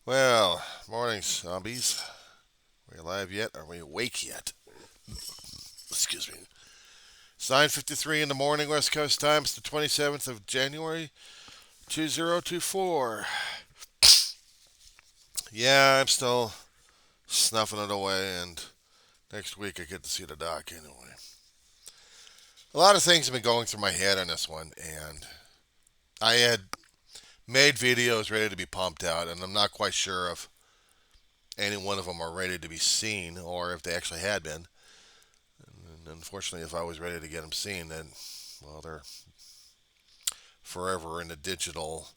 Well, morning, zombies. Are we alive yet? Are we awake yet? Excuse me. It's 9:53 in the morning, West Coast time. It's the 27th of January, 2024. Yeah, I'm still snuffing it away, and next week I get to see the doc anyway. A lot of things have been going through my head on this one, and I had made videos ready to be pumped out, and I'm not quite sure if any one of them are ready to be seen or if they actually had been. And unfortunately, if I was ready to get them seen, then, well, they're forever in the digital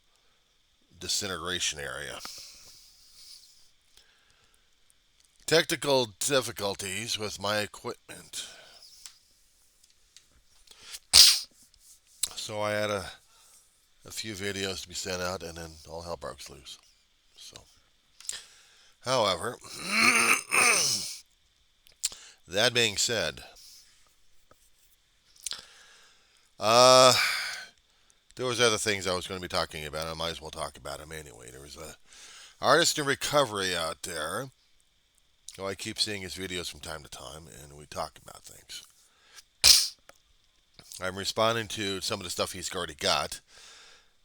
disintegration area. Technical difficulties with my equipment. So I had a few videos to be sent out, and then all hell broke loose. So, however, that being said, uh, there was other things I was going to be talking about. I might as well talk about them anyway. There was a artist in recovery out there who I keep seeing his videos from time to time, and we talk about things. I'm responding to some of the stuff he's already got,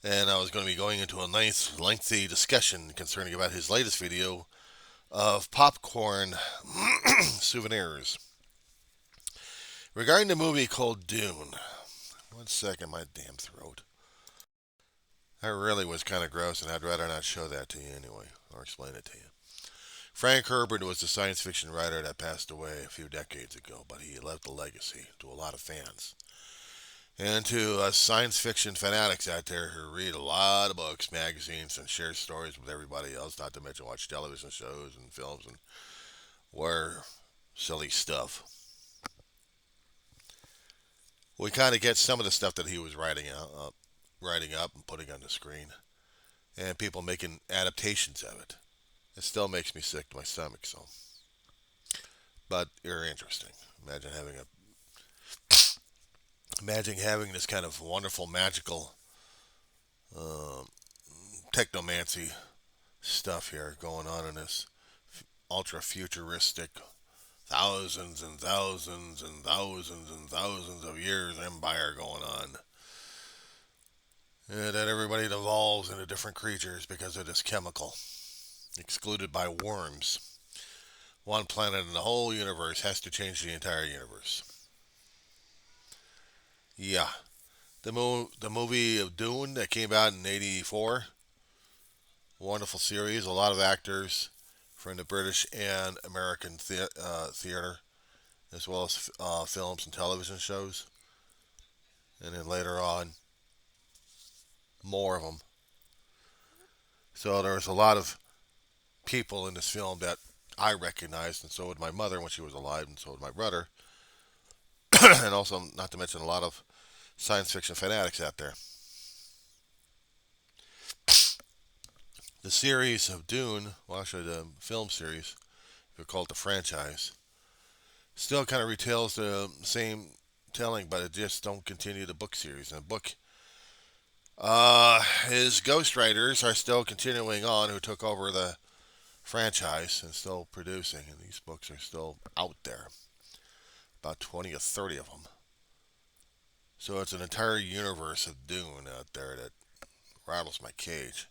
and I was going to be going into a nice, lengthy discussion concerning about his latest video of popcorn souvenirs. Regarding the movie called Dune, one second, my damn throat. That really was kind of gross, and I'd rather not show that to you anyway, or explain it to you. Frank Herbert was a science fiction writer that passed away a few decades ago, but he left a legacy to a lot of fans. And to us science fiction fanatics out there who read a lot of books, magazines, and share stories with everybody else, not to mention watch television shows and films and wear silly stuff. We kind of get some of the stuff that he was writing up and putting on the screen, and people making adaptations of it. It still makes me sick to my stomach. So, but you're interesting. Imagine having a imagine having this kind of wonderful, magical, um, technomancy stuff here going on in this ultra futuristic, thousands and thousands and thousands and thousands of years empire going on. And that everybody evolves into different creatures because of this chemical, excluded by worms. One planet in the whole universe has to change the entire universe. Yeah. The movie of Dune that came out in '84, wonderful series. A lot of actors from the British and American theater, as well as films and television shows. And then later on, more of them. So there was a lot of people in this film that I recognized, and so would my mother when she was alive, and so would my brother, and also not to mention a lot of science fiction fanatics out there. The series of Dune, well, actually the film series, if you call it the franchise, still kind of retells the same telling, but it just don't continue the book series. And the book, his ghostwriters are still continuing on, who took over the franchise and still producing, and these books are still out there, about 20 or 30 of them. So it's an entire universe of Dune out there that rattles my cage.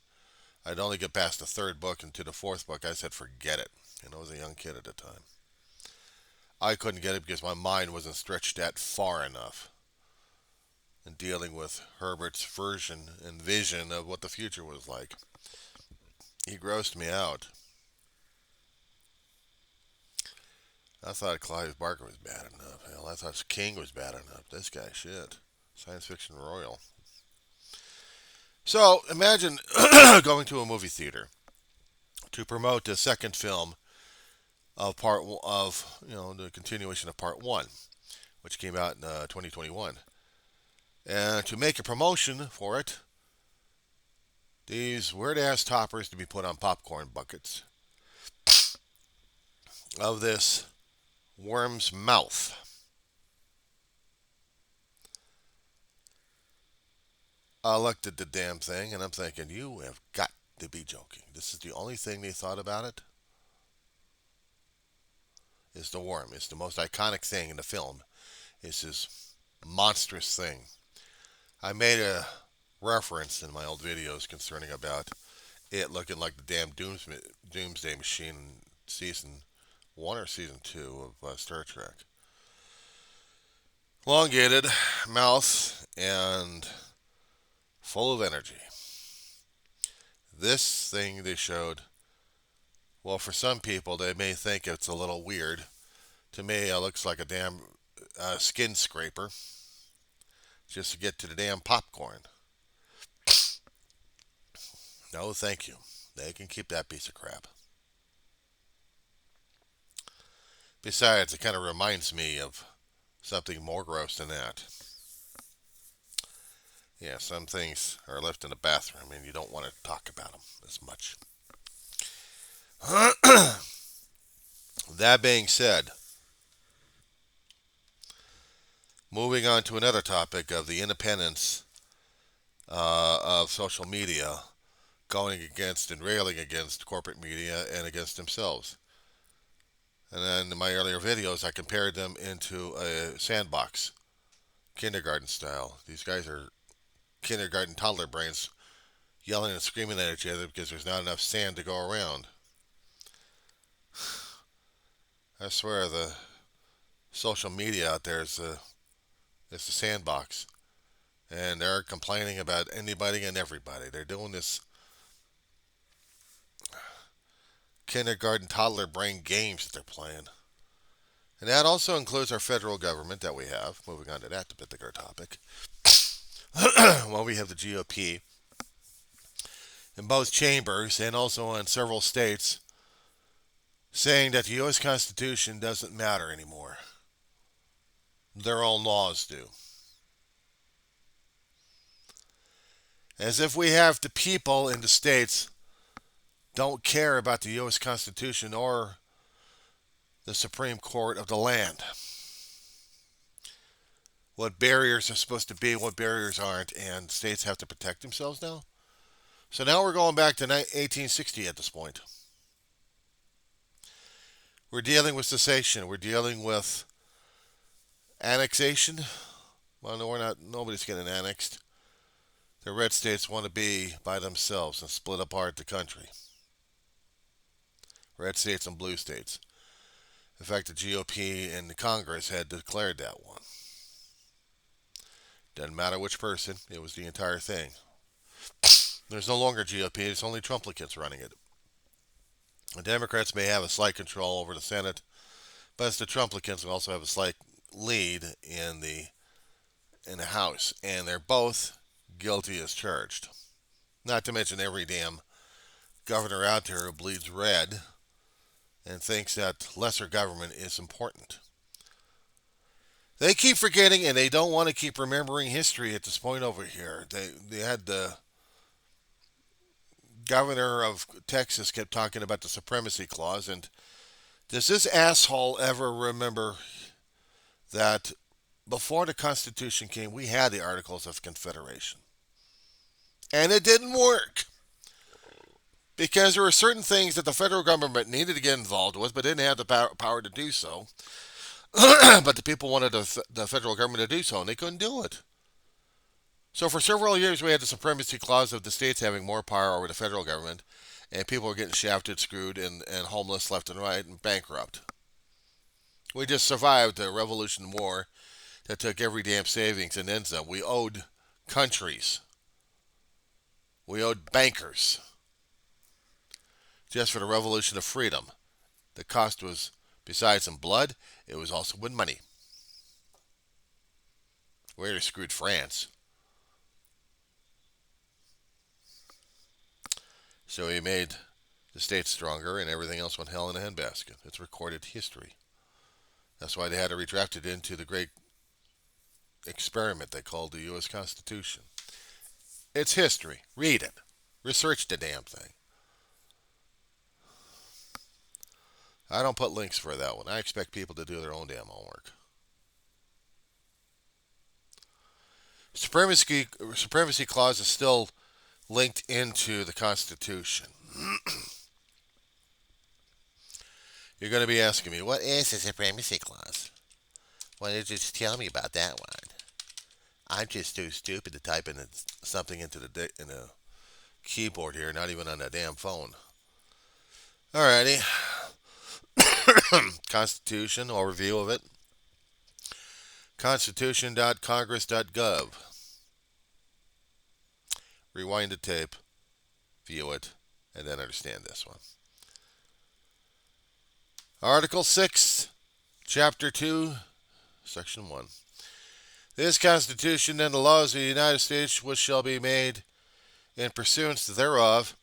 I'd only get past the third book, and to the fourth book, I said, forget it. And I was a young kid at the time. I couldn't get it because my mind wasn't stretched that far enough in dealing with Herbert's version and vision of what the future was like. He grossed me out. I thought Clive Barker was bad enough. Hell, I thought King was bad enough. This guy, shit. Science fiction royal. So imagine going to a movie theater to promote the second film of the continuation of part one, which came out in 2021. And to make a promotion for it, these weird ass toppers to be put on popcorn buckets of this worm's mouth. I looked at the damn thing and I'm thinking, you have got to be joking. This is the only thing they thought about it is the worm. It's the most iconic thing in the film. It's this monstrous thing. I made a reference in my old videos concerning about it looking like the damn Doomsday Machine in season one or season two of Star Trek. Elongated mouth and full of energy. This thing they showed, well, for some people, they may think it's a little weird. To me, it looks like a damn skin scraper just to get to the damn popcorn. No, thank you. They can keep that piece of crap. Besides, it kind of reminds me of something more gross than that. Yeah, some things are left in the bathroom and you don't want to talk about them as much. That being said, moving on to another topic of the independence of social media going against and railing against corporate media and against themselves. And then in my earlier videos, I compared them into a sandbox, kindergarten style. These guys are kindergarten toddler brains yelling and screaming at each other because there's not enough sand to go around. I swear the social media out there is it's a sandbox. And they're complaining about anybody and everybody. They're doing this kindergarten toddler brain games that they're playing. And that also includes our federal government that we have. Moving on to that particular topic. Well, we have the GOP in both chambers and also in several states saying that the U.S. Constitution doesn't matter anymore. Their own laws do. As if we have the people in the states don't care about the U.S. Constitution or the Supreme Court of the land. What barriers are supposed to be, what barriers aren't, and states have to protect themselves now. So now we're going back to 1860 at this point. We're dealing with cessation. We're dealing with annexation. Well, no, we're not. Nobody's getting annexed. The red states want to be by themselves and split apart the country. Red states and blue states. In fact, the GOP and the Congress had declared that one. Doesn't matter which person, it was the entire thing. There's no longer GOP, it's only Trumplicans running it. The Democrats may have a slight control over the Senate, but it's the Trumplicans who also have a slight lead in the House, and they're both guilty as charged. Not to mention every damn governor out there who bleeds red and thinks that lesser government is important. They keep forgetting, and they don't want to keep remembering history at this point over here. They had the governor of Texas kept talking about the supremacy clause, and does this asshole ever remember that before the Constitution came, we had the Articles of Confederation? And it didn't work. Because there were certain things that the federal government needed to get involved with, but didn't have the power to do so. But the people wanted the federal government to do so, and they couldn't do it. So for several years, we had the supremacy clause of the states having more power over the federal government, and people were getting shafted, screwed, and homeless left and right, and bankrupt. We just survived the Revolution War that took every damn savings and then some. We owed countries. We owed bankers just for the Revolution of Freedom. The cost was, besides in blood, it was also in money. We already screwed France. So he made the states stronger and everything else went hell in a handbasket. It's recorded history. That's why they had to redraft it into the great experiment they called the U.S. Constitution. It's history. Read it. Research the damn thing. I don't put links for that one. I expect people to do their own damn homework. Supremacy clause is still linked into the Constitution. You're going to be asking me, what is the Supremacy Clause? Why don't you just tell me about that one? I'm just too stupid to type in something into in a keyboard here, not even on a damn phone. Alrighty. Constitution, overview of it. Constitution.congress.gov. Rewind the tape, view it, and then understand this one. Article 6, Chapter 2, Section 1. This Constitution and the laws of the United States which shall be made in pursuance thereof,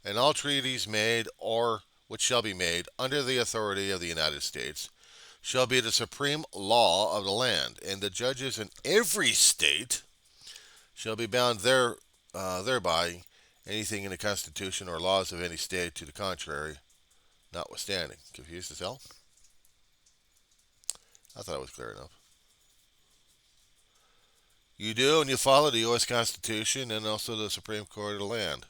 and all treaties made or which shall be made under the authority of the United States, shall be the supreme law of the land, and the judges in every state shall be bound thereby, anything in the Constitution or laws of any state to the contrary, notwithstanding. Confused as hell? I thought it was clear enough. You do, and you follow the U.S. Constitution and also the Supreme Court of the land.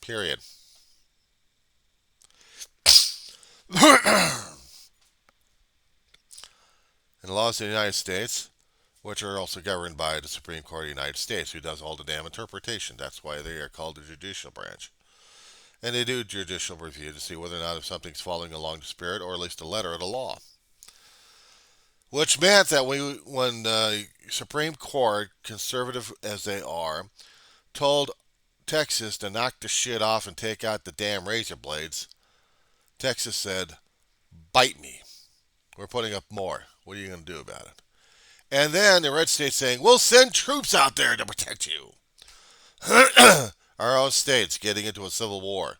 Period. And the laws of the United States, which are also governed by the Supreme Court of the United States, who does all the damn interpretation. That's why they are called the judicial branch. And they do judicial review to see whether or not if something's following along the spirit or at least the letter of the law. Which meant that when the Supreme Court, conservative as they are, told Texas to knock the shit off and take out the damn razor blades, Texas said, bite me. We're putting up more. What are you going to do about it? And then the red states saying, we'll send troops out there to protect you. Our own states getting into a civil war.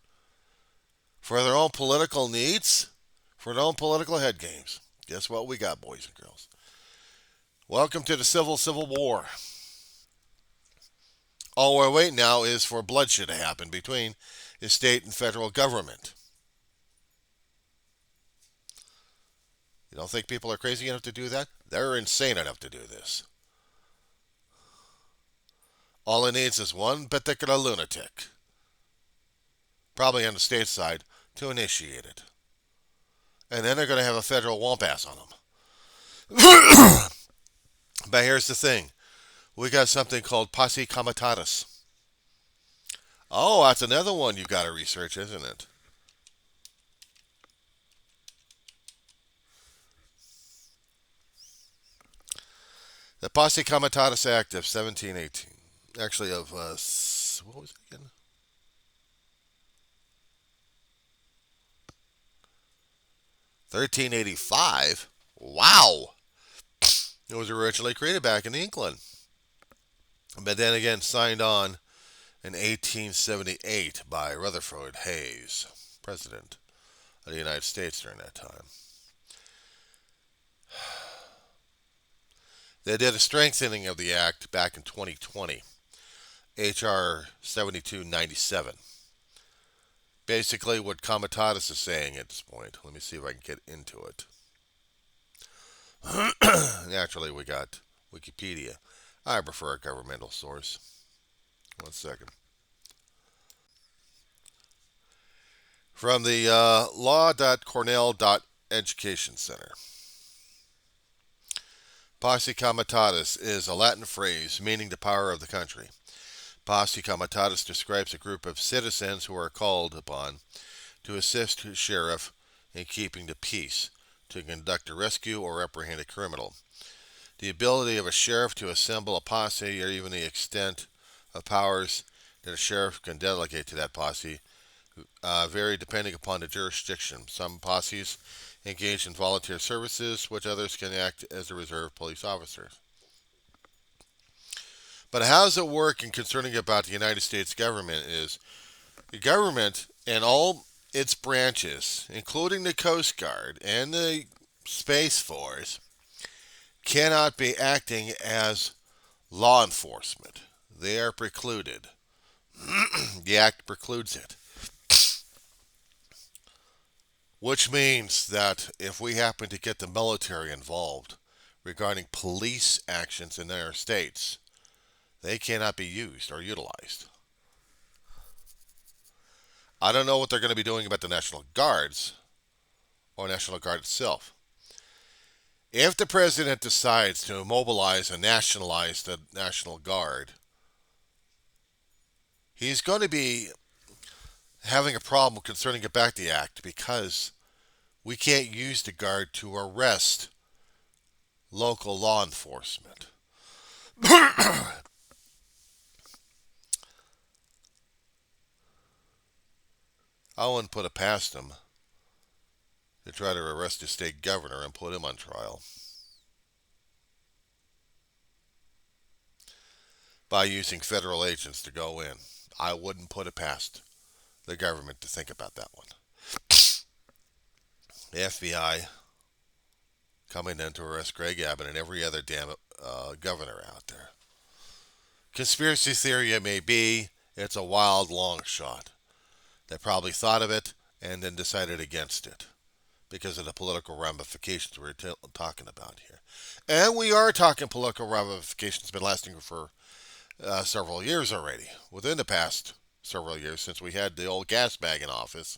For their own political needs, for their own political head games. Guess what we got, boys and girls? Welcome to the civil war. All we're waiting now is for bloodshed to happen between the state and federal government. You don't think people are crazy enough to do that? They're insane enough to do this. All it needs is one particular lunatic, probably on the state side, to initiate it. And then they're going to have a federal womp-ass on them. But here's the thing. We got something called Posse Comitatus. Oh, that's another one you've got to research, isn't it? The Posse Comitatus Act of 1718. Actually, of, what was it again? $13.85. Wow. It was originally created back in England. But then again, signed on in 1878 by Rutherford Hayes, President of the United States during that time. They did a strengthening of the act back in 2020, H.R. 7297. Basically, what Comitatus is saying at this point, let me see if I can get into it. Naturally, we got Wikipedia. I prefer a governmental source. 1 second. From the law.cornell.education center. Posse Comitatus is a Latin phrase meaning the power of the country. Posse Comitatus describes a group of citizens who are called upon to assist the sheriff in keeping the peace, to conduct a rescue or apprehend a criminal. The ability of a sheriff to assemble a posse or even the extent of powers that a sheriff can delegate to that posse vary depending upon the jurisdiction. Some posses engage in volunteer services, which others can act as a reserve police officers. But how does it work in concerning about the United States government is the government and all its branches, including the Coast Guard and the Space Force, cannot be acting as law enforcement. They are precluded. The act precludes it. Which means that if we happen to get the military involved regarding police actions in their states, They cannot be used or utilized. I don't know what they're going to be doing about the National Guards or National Guard itself. If the president decides to mobilize and nationalize the National Guard, he's going to be having a problem concerning the Back the Act because we can't use the Guard to arrest local law enforcement. I wouldn't put it past him to try to arrest the state governor and put him on trial by using federal agents to go in. I wouldn't put it past the government to think about that one. The FBI coming in to arrest Greg Abbott and every other damn governor out there. Conspiracy theory it may be, it's a wild long shot. They probably thought of it and then decided against it because of the political ramifications we're talking about here. And we are talking political ramifications been lasting for several years already. Within the past several years since we had the old gas bag in office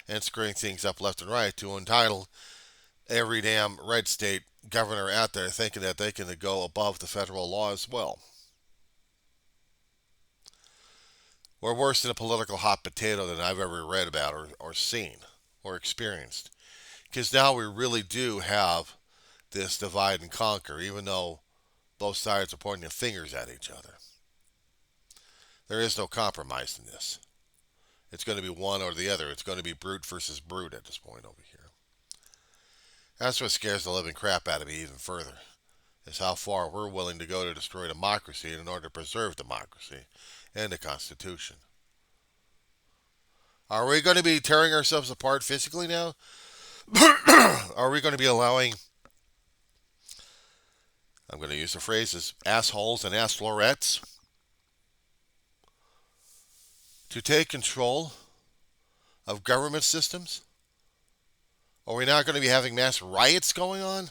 and screwing things up left and right to entitle every damn red state governor out there thinking that they can go above the federal law as well. We're worse than a political hot potato than I've ever read about or seen or experienced. Because now we really do have this divide and conquer, even though both sides are pointing their fingers at each other. There is no compromise in this. It's going to be one or the other. It's going to be brute versus brute at this point over here. That's what scares the living crap out of me even further, is how far we're willing to go to destroy democracy in order to preserve democracy and the Constitution. Are we going to be tearing ourselves apart physically now? Are we going to be allowing, I'm going to use the phrases, assholes and asslorettes to take control of government systems? Are we not going to be having mass riots going on?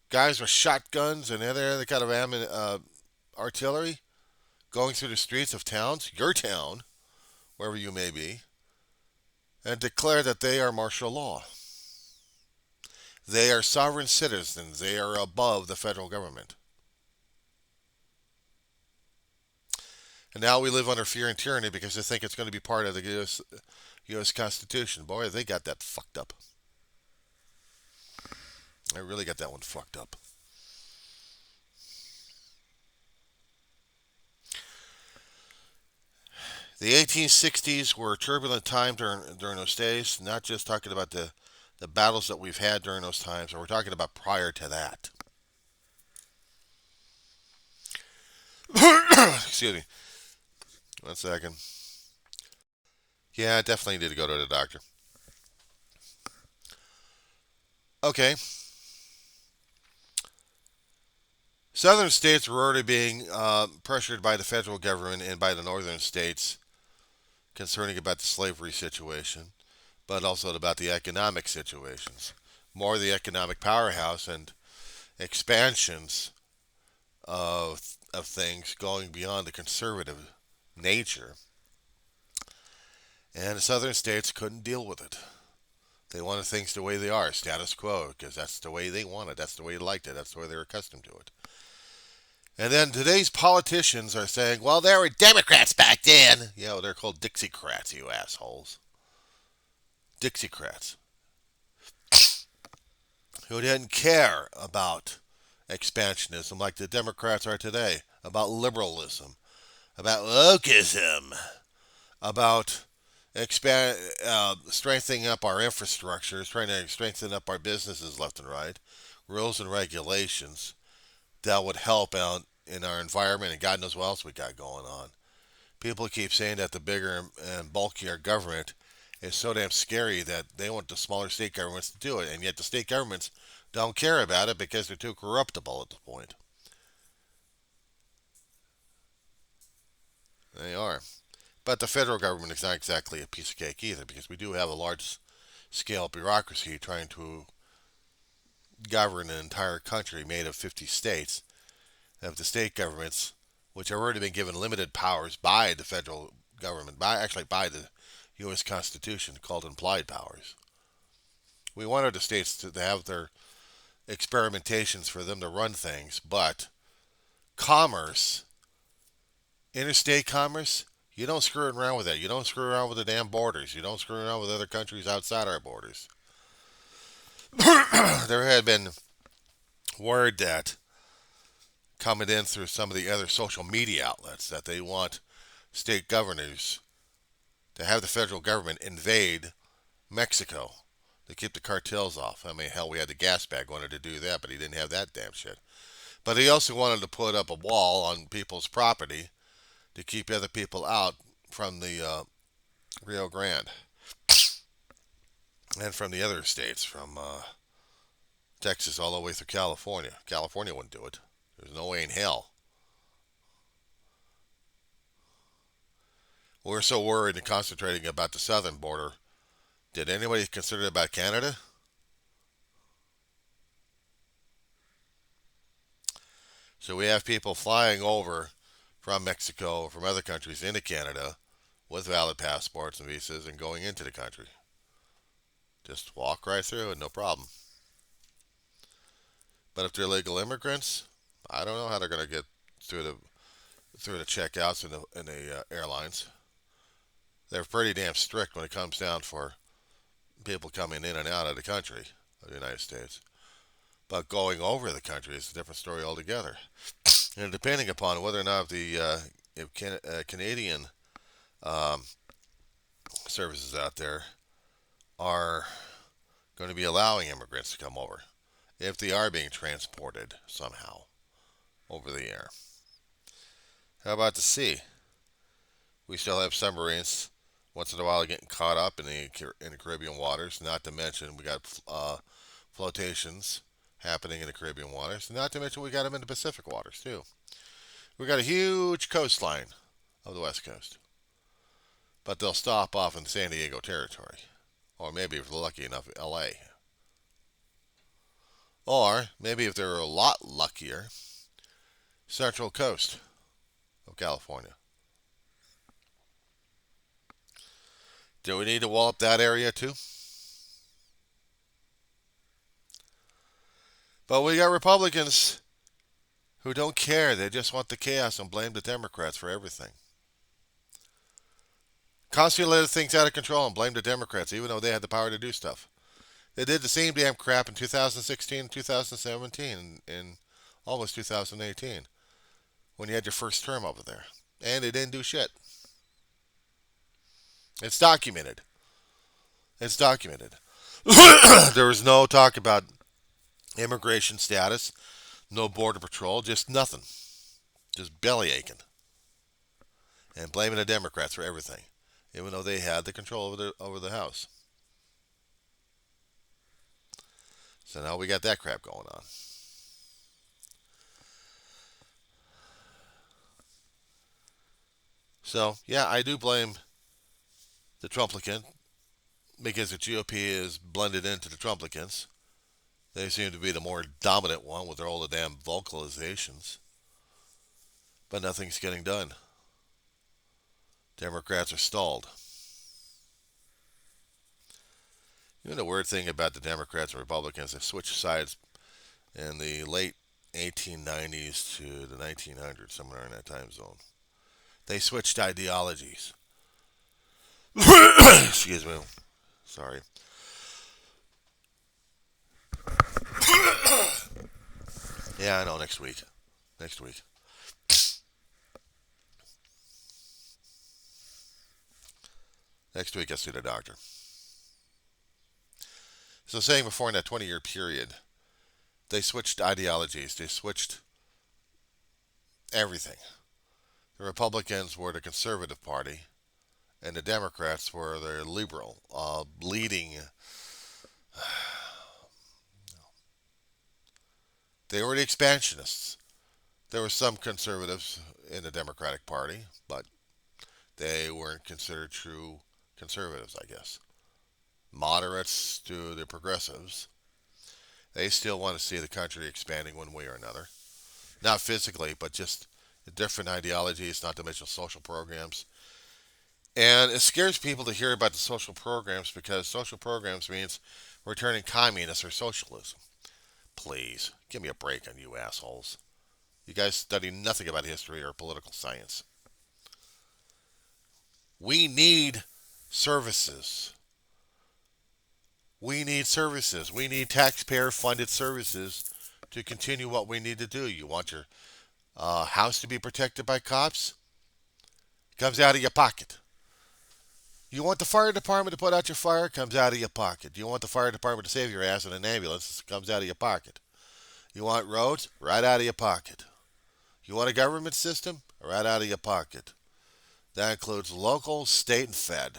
Guys with shotguns and other kind of artillery going through the streets of towns, your town, wherever you may be, and declare that they are martial law. They are sovereign citizens. They are above the federal government. And now we live under fear and tyranny because they think it's going to be part of the U.S. Constitution. Boy, they got that fucked up. They really got that one fucked up. The 1860s were a turbulent time during those days, not just talking about the battles that we've had during those times, but we're talking about prior to that. Excuse me. 1 second. Yeah, I definitely need to go to the doctor. Okay. Southern states were already being pressured by the federal government and by the northern states concerning about the slavery situation, but also about the economic situations. More the economic powerhouse and expansions of things going beyond the conservative nature. And the southern states couldn't deal with it. They wanted things the way they are, status quo, because that's the way they want it. That's the way they liked it. That's the way they're accustomed to it. And then today's politicians are saying, well, they were Democrats back then. You know, they're called Dixiecrats, you assholes. Dixiecrats. Who didn't care about expansionism like the Democrats are today, about liberalism, about wokeism, about strengthening up our infrastructures, trying to strengthen up our businesses left and right, rules and regulations that would help out in our environment and God knows what else we got going on. People keep saying that the bigger and bulkier government is so damn scary that they want the smaller state governments to do it, and yet the state governments don't care about it because they're too corruptible at this point. They are. But the federal government is not exactly a piece of cake either, because we do have a large scale bureaucracy trying to govern an entire country made of 50 states of the state governments, which have already been given limited powers by the federal government, by the U.S. Constitution, called implied powers. We wanted the states to have their experimentations for them to run things, but commerce, interstate commerce, you don't screw around with that. You don't screw around with the damn borders. You don't screw around with other countries outside our borders. There had been word that coming in through some of the other social media outlets that they want state governors to have the federal government invade Mexico to keep the cartels off. I mean, hell, we had the gas bag wanted to do that, but he didn't have that damn shit. But he also wanted to put up a wall on people's property to keep other people out from the Rio Grande and from the other states, from Texas all the way through California. California wouldn't do it. There's no way in hell. We're so worried and concentrating about the southern border. Did anybody consider about Canada? So we have people flying over from Mexico, from other countries into Canada with valid passports and visas and going into the country. Just walk right through and no problem. But if they're legal immigrants, I don't know how they're going to get through the checkouts in the airlines. They're pretty damn strict when it comes down for people coming in and out of the country of the United States. But going over the country is a different story altogether. And depending upon whether or not the Canadian um, services out there are going to be allowing immigrants to come over, if they are being transported somehow over the air. How about the sea? We still have submarines once in a while getting caught up in the Caribbean waters. Not to mention we got flotations happening in the Caribbean waters. Not to mention we got them in the Pacific waters too. We got a huge coastline of the West Coast, but they'll stop off in San Diego territory, or maybe if they're lucky enough, L.A. Or maybe if they're a lot luckier, Central Coast of California. Do we need to wall up that area too? But we got Republicans who don't care. They just want the chaos and blame the Democrats for everything. Constantly let things out of control and blame the Democrats, even though they had the power to do stuff. They did the same damn crap in 2016, 2017, and almost 2018 when you had your first term over there. And they didn't do shit. It's documented. It's documented. There was no talk about immigration status, no border patrol, just nothing. Just belly aching. And blaming the Democrats for everything, even though they had the control over the House. So now we got that crap going on. So, yeah, I do blame the Trumplicans because the GOP is blended into the Trumplicans. They seem to be the more dominant one with all the damn vocalizations. But nothing's getting done. Democrats are stalled. You know the weird thing about the Democrats and Republicans, they switched sides in the late 1890s to the 1900s, somewhere in that time zone. They switched ideologies. Excuse me. Sorry. Yeah, I know. Next week. Next week. Next week, I see the doctor. So, saying before in that 20-year period, they switched ideologies. They switched everything. The Republicans were the conservative party, and the Democrats were the liberal, leading. They were the expansionists. There were some conservatives in the Democratic Party, but they weren't considered true conservatives, I guess. Moderates to the progressives. They still want to see the country expanding one way or another. Not physically, but just different ideologies, not to mention social programs. And it scares people to hear about the social programs because social programs means we're turning communist or socialism. Please, give me a break on you assholes. You guys study nothing about history or political science. We need services. We need services. We need taxpayer funded services to continue what we need to do. You want your house to be protected by cops? Comes out of your pocket. You want the fire department to put out your fire? Comes out of your pocket. You want the fire department to save your ass in an ambulance? Comes out of your pocket. You want roads? Right out of your pocket. You want a government system? Right out of your pocket. That includes local, state, and fed.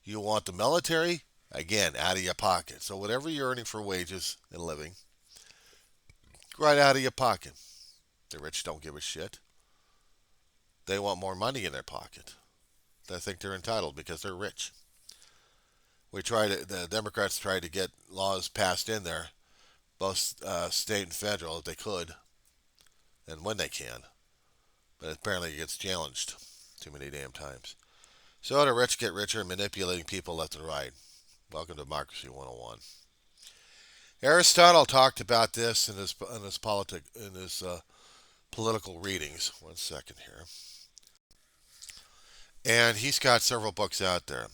You want the military? Again, out of your pocket. So whatever you're earning for wages and living, right out of your pocket. The rich don't give a shit. They want more money in their pocket. They think they're entitled because they're rich. The Democrats tried to get laws passed in there, both state and federal, if they could, and when they can. But apparently it gets challenged too many damn times. So the rich get richer, manipulating people left and right. Welcome to Democracy 101. Aristotle talked about this in his political readings. One second here. And he's got several books out there.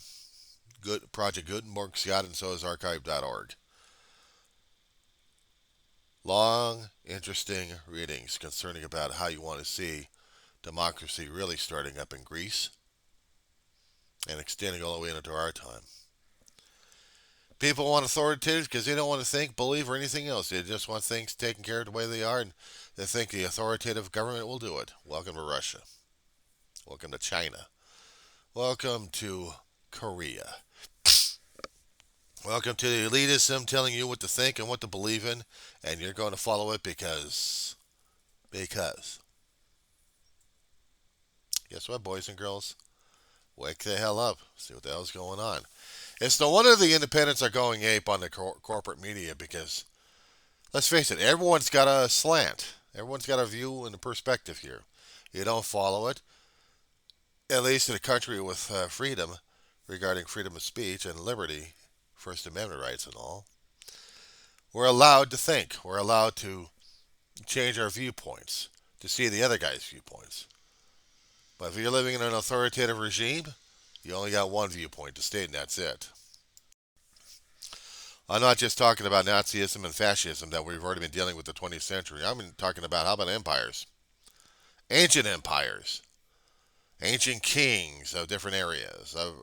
Good Project Gutenberg's got it, and so is archive.org. Long, interesting readings concerning about how you want to see democracy really starting up in Greece and extending all the way into our time. People want authorities because they don't want to think, believe, or anything else. They just want things taken care of the way they are, and they think the authoritative government will do it. Welcome to Russia. Welcome to China. Welcome to Korea. Welcome to the elitism telling you what to think and what to believe in, and you're going to follow it because. Guess what, boys and girls? Wake the hell up. See what the hell's going on. It's no wonder the independents are going ape on the corporate media because, let's face it, everyone's got a slant. Everyone's got a view and a perspective here. You don't follow it, at least in a country with freedom regarding freedom of speech and liberty, First Amendment rights and all. We're allowed to think. We're allowed to change our viewpoints, to see the other guy's viewpoints. But if you're living in an authoritative regime, you only got one viewpoint to state, and that's it. I'm not just talking about Nazism and fascism that we've already been dealing with the 20th century. I'm talking about how about empires? Ancient empires. Ancient kings of different areas, of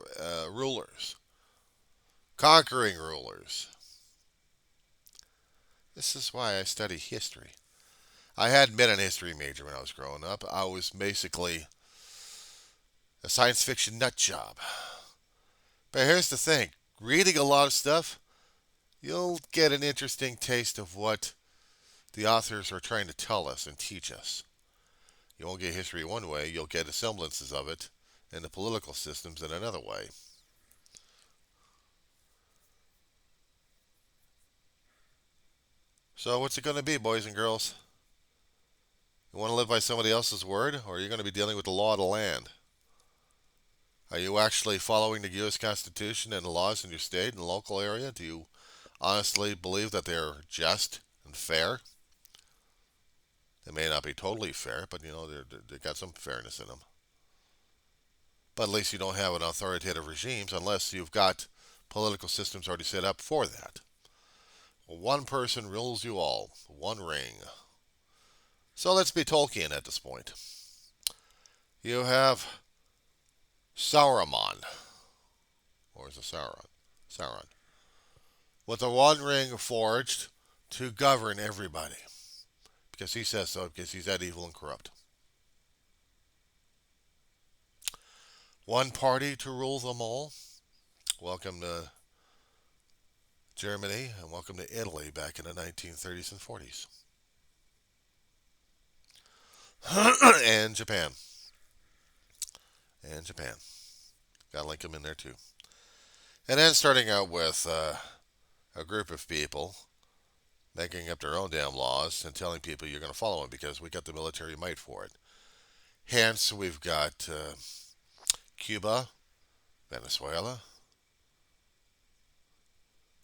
rulers. Conquering rulers. This is why I study history. I hadn't been an history major when I was growing up. I was basically a science fiction nut job. But here's the thing. Reading a lot of stuff, you'll get an interesting taste of what the authors are trying to tell us and teach us. You won't get history one way, you'll get semblances of it in the political systems in another way. So what's it going to be, boys and girls? You want to live by somebody else's word, or are you going to be dealing with the law of the land? Are you actually following the U.S. Constitution and the laws in your state and local area? Do you honestly believe that they're just and fair? They may not be totally fair, but they've got some fairness in them. But at least you don't have an authoritative regimes unless you've got political systems already set up for that. One person rules you all. One ring. So let's be Tolkien at this point. You have Sauron. Or is it Sauron? Sauron. With the One Ring forged to govern everybody. Because he says so, because he's that evil and corrupt. One party to rule them all. Welcome to Germany and welcome to Italy back in the 1930s and 40s. And Japan. And Japan. Got to link them in there too. And then starting out with a group of people making up their own damn laws and telling people you're going to follow them because we got the military might for it. Hence, we've got Cuba, Venezuela,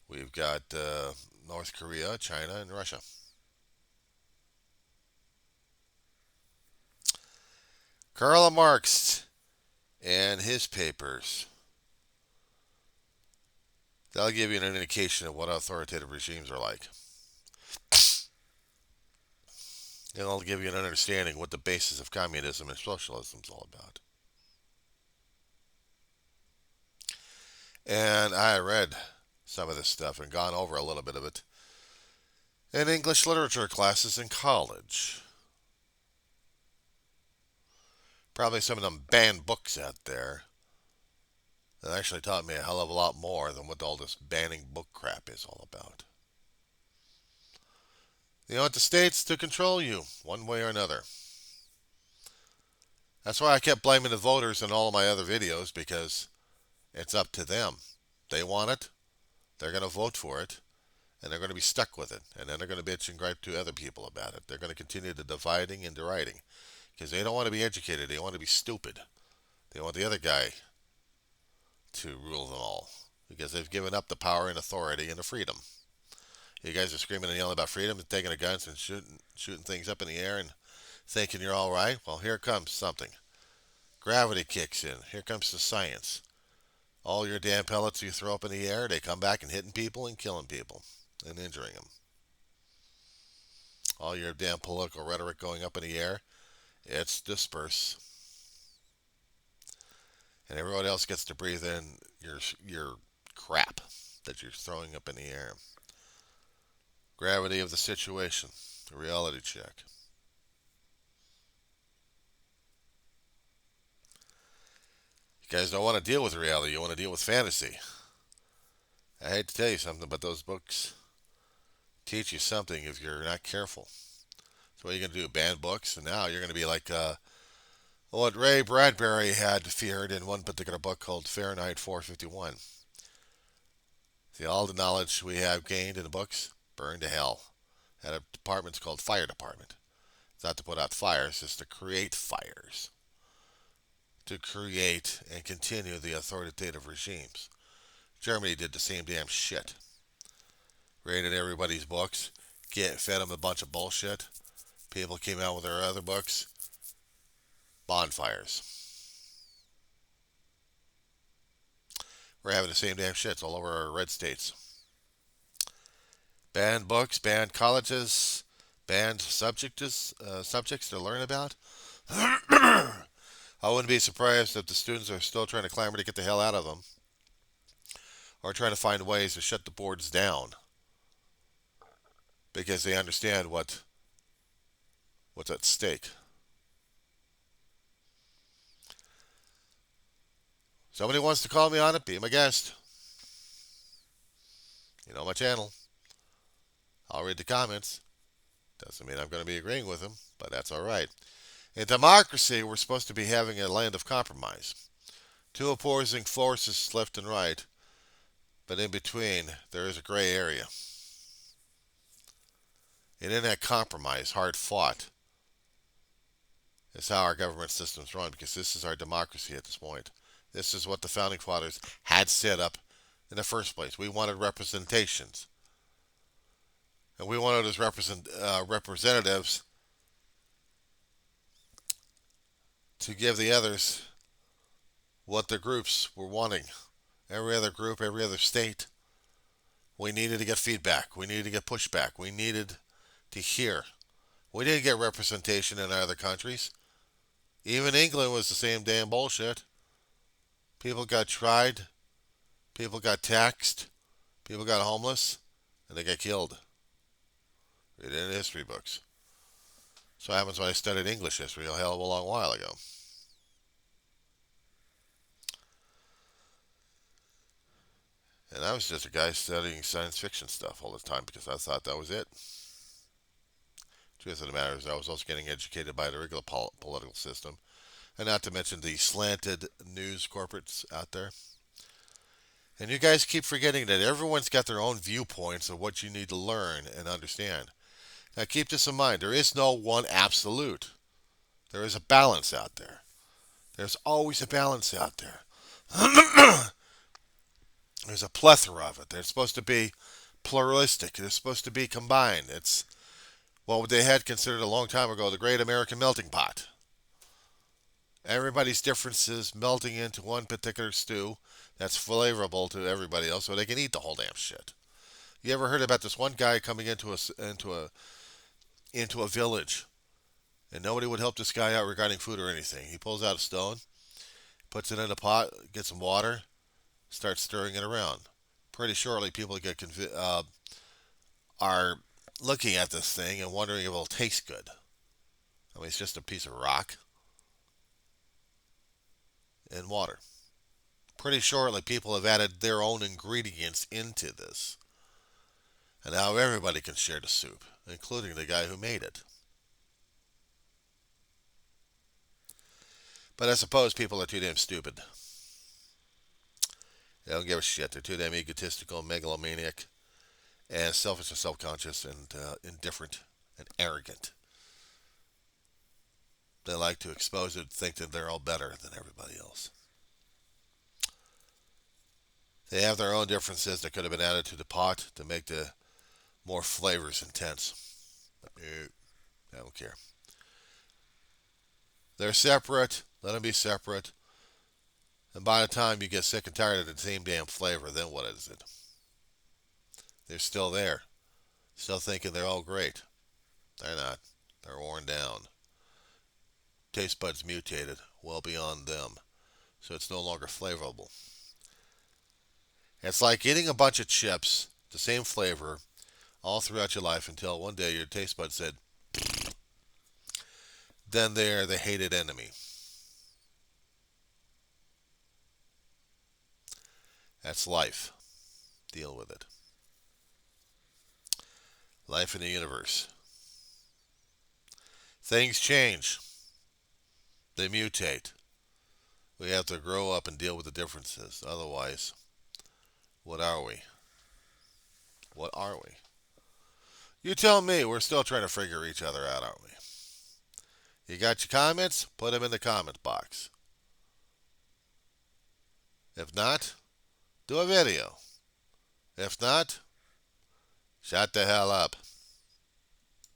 we've got North Korea, China, and Russia. Karl Marx and his papers. That'll give you an indication of what authoritative regimes are like. And it'll give you an understanding what the basis of communism and socialism is all about. And I read some of this stuff and gone over a little bit of it in English literature classes in college. Probably some of them banned books out there that actually taught me a hell of a lot more than what all this banning book crap is all about. You want the states to control you one way or another. That's why I kept blaming the voters in all of my other videos because it's up to them. They want it, they're going to vote for it, and they're going to be stuck with it. And then they're going to bitch and gripe to other people about it. They're going to continue the dividing and deriding because they don't want to be educated. They want to be stupid. They want the other guy to rule them all because they've given up the power and authority and the freedom. You guys are screaming and yelling about freedom and taking the guns and shooting things up in the air and thinking you're all right. Well, here comes something. Gravity kicks in. Here comes the science. All your damn pellets you throw up in the air, they come back and hitting people and killing people and injuring them. All your damn political rhetoric going up in the air, it's dispersed. And everyone else gets to breathe in your crap that you're throwing up in the air. Gravity of the situation, the reality check. You guys don't want to deal with reality, you want to deal with fantasy. I hate to tell you something, but those books teach you something if you're not careful. So what are you going to do? Ban books? And now you're going to be like what Ray Bradbury had feared in one particular book called Fahrenheit 451. See, all the knowledge we have gained in the books, burned to hell. And a department's called Fire Department. It's not to put out fires, it's to create fires. To create and continue the authoritative regimes. Germany did the same damn shit. Raided everybody's books, fed them a bunch of bullshit. People came out with their other books. Bonfires. We're having the same damn shits all over our red states. Banned books, banned colleges, banned subjects to learn about. I wouldn't be surprised if the students are still trying to clamor to get the hell out of them or trying to find ways to shut the boards down because they understand what's at stake. Somebody wants to call me on it, be my guest. You know my channel. I'll read the comments. Doesn't mean I'm going to be agreeing with them, but that's all right. In democracy, we're supposed to be having a land of compromise. Two opposing forces left and right, but in between, there is a gray area. And in that compromise, hard fought, is how our government systems run, because this is our democracy at this point. This is what the Founding Fathers had set up in the first place. We wanted representations. And we wanted as representatives to give the others what the groups were wanting. Every other group, every other state. We needed to get feedback. We needed to get pushback. We needed to hear. We didn't get representation in other countries. Even England was the same damn bullshit. People got tried. People got taxed. People got homeless. And they got killed. Read it in history books. So what happens when I studied English history a hell of a long while ago. And I was just a guy studying science fiction stuff all the time because I thought that was it. Truth of the matter is I was also getting educated by the regular political system. And not to mention the slanted news corporates out there. And you guys keep forgetting that everyone's got their own viewpoints of what you need to learn and understand. Now keep this in mind. There is no one absolute. There is a balance out there. There's always a balance out there. There's a plethora of it. They're supposed to be pluralistic. They're supposed to be combined. It's what they had considered a long time ago the Great American Melting Pot. Everybody's differences melting into one particular stew that's flavorable to everybody else, so they can eat the whole damn shit. You ever heard about this one guy coming into a village, and nobody would help this guy out regarding food or anything? He pulls out a stone, puts it in a pot, gets some water, starts stirring it around. Pretty shortly, people are looking at this thing and wondering if it'll taste good. I mean, it's just a piece of rock and water. Pretty shortly, people have added their own ingredients into this. And now everybody can share the soup, including the guy who made it. But I suppose people are too damn stupid. They don't give a shit. They're too damn egotistical, megalomaniac, and selfish and self-conscious and indifferent and arrogant. They like to expose it, think that they're all better than everybody else. They have their own differences that could have been added to the pot to make the more flavors intense. I don't care. They're separate. Let them be separate. And by the time you get sick and tired of the same damn flavor, then what is it? They're still there. Still thinking they're all great. They're not. They're worn down. Taste buds mutated well beyond them. So it's no longer flavorable. It's like eating a bunch of chips, the same flavor, all throughout your life until one day your taste buds said, then they're the hated enemy. That's life. Deal with it. Life in the universe. Things change. They mutate. We have to grow up and deal with the differences. Otherwise, what are we? What are we? You tell me. We're still trying to figure each other out, aren't we? You got your comments? Put them in the comment box. If not, do a video. If not, shut the hell up.